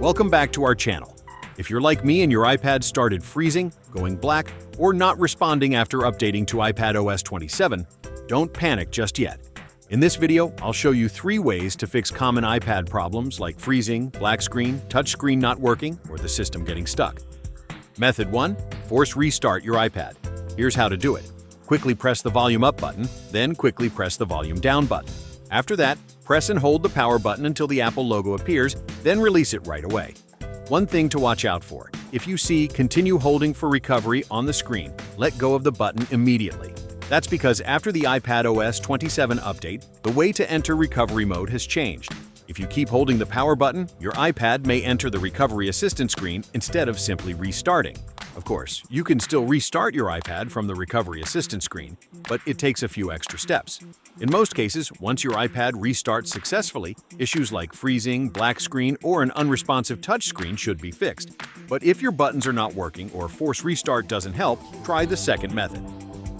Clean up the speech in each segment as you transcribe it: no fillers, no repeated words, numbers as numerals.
Welcome back to our channel. If you're like me and your iPad started freezing, going black, or not responding after updating to iPadOS 27, don't panic just yet. In this video, I'll show you 3 ways to fix common iPad problems like freezing, black screen, touchscreen not working, or the system getting stuck. Method 1. Force restart your iPad. Here's how to do it. Quickly press the volume up button, then quickly press the volume down button. After that, press and hold the power button until the Apple logo appears, then release it right away. One thing to watch out for: if you see "Continue holding for recovery" on the screen, let go of the button immediately. That's because after the iPadOS 27 update, the way to enter recovery mode has changed. If you keep holding the power button, your iPad may enter the recovery assistant screen instead of simply restarting. Of course, you can still restart your iPad from the recovery assistant screen, but it takes a few extra steps. In most cases, once your iPad restarts successfully, issues like freezing, black screen, or an unresponsive touchscreen should be fixed. But if your buttons are not working or force restart doesn't help, try the second method.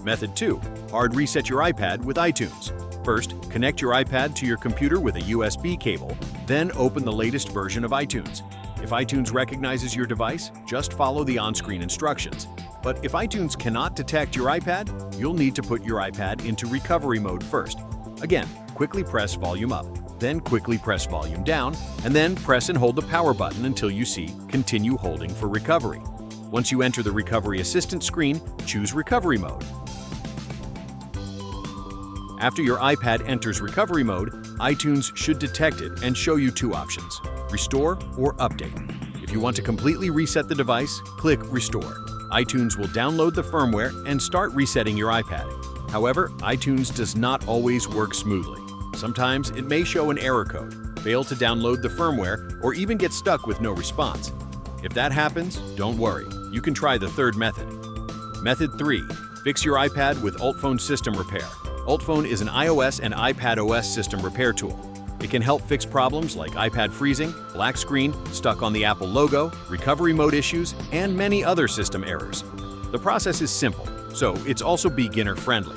Method 2. Hard reset your iPad with iTunes. First, connect your iPad to your computer with a USB cable, then open the latest version of iTunes. If iTunes recognizes your device, just follow the on-screen instructions. But if iTunes cannot detect your iPad, you'll need to put your iPad into recovery mode first. Again, quickly press volume up, then quickly press volume down, and then press and hold the power button until you see "Continue holding for recovery." Once you enter the recovery assistant screen, choose recovery mode. After your iPad enters recovery mode, iTunes should detect it and show you 2 options: Restore or Update. If you want to completely reset the device, click Restore. iTunes will download the firmware and start resetting your iPad. However, iTunes does not always work smoothly. Sometimes it may show an error code, fail to download the firmware, or even get stuck with no response. If that happens, don't worry. You can try the third method. Method 3. Fix your iPad with UltFone System Repair. UltFone is an iOS and iPadOS system repair tool. It can help fix problems like iPad freezing, black screen, stuck on the Apple logo, recovery mode issues, and many other system errors. The process is simple, so it's also beginner-friendly.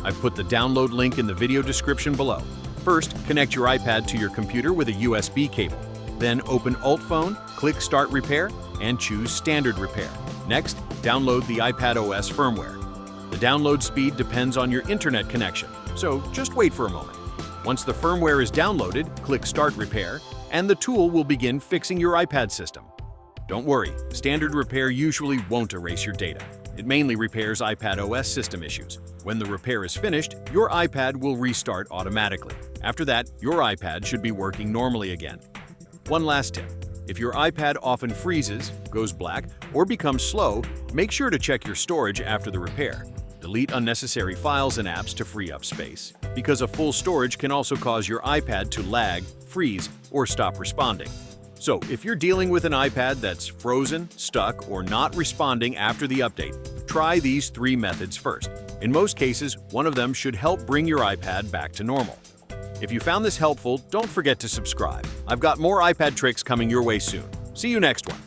I've put the download link in the video description below. First, connect your iPad to your computer with a USB cable. Then open UltFone, click Start Repair, and choose Standard Repair. Next, download the iPadOS firmware. The download speed depends on your internet connection, so just wait for a moment. Once the firmware is downloaded, click Start Repair, and the tool will begin fixing your iPad system. Don't worry, Standard Repair usually won't erase your data. It mainly repairs iPadOS system issues. When the repair is finished, your iPad will restart automatically. After that, your iPad should be working normally again. One last tip: if your iPad often freezes, goes black, or becomes slow, make sure to check your storage after the repair. Delete unnecessary files and apps to free up space, because a full storage can also cause your iPad to lag, freeze, or stop responding. So if you're dealing with an iPad that's frozen, stuck, or not responding after the update, try these 3 methods first. In most cases, one of them should help bring your iPad back to normal. If you found this helpful, don't forget to subscribe. I've got more iPad tricks coming your way soon. See you next one.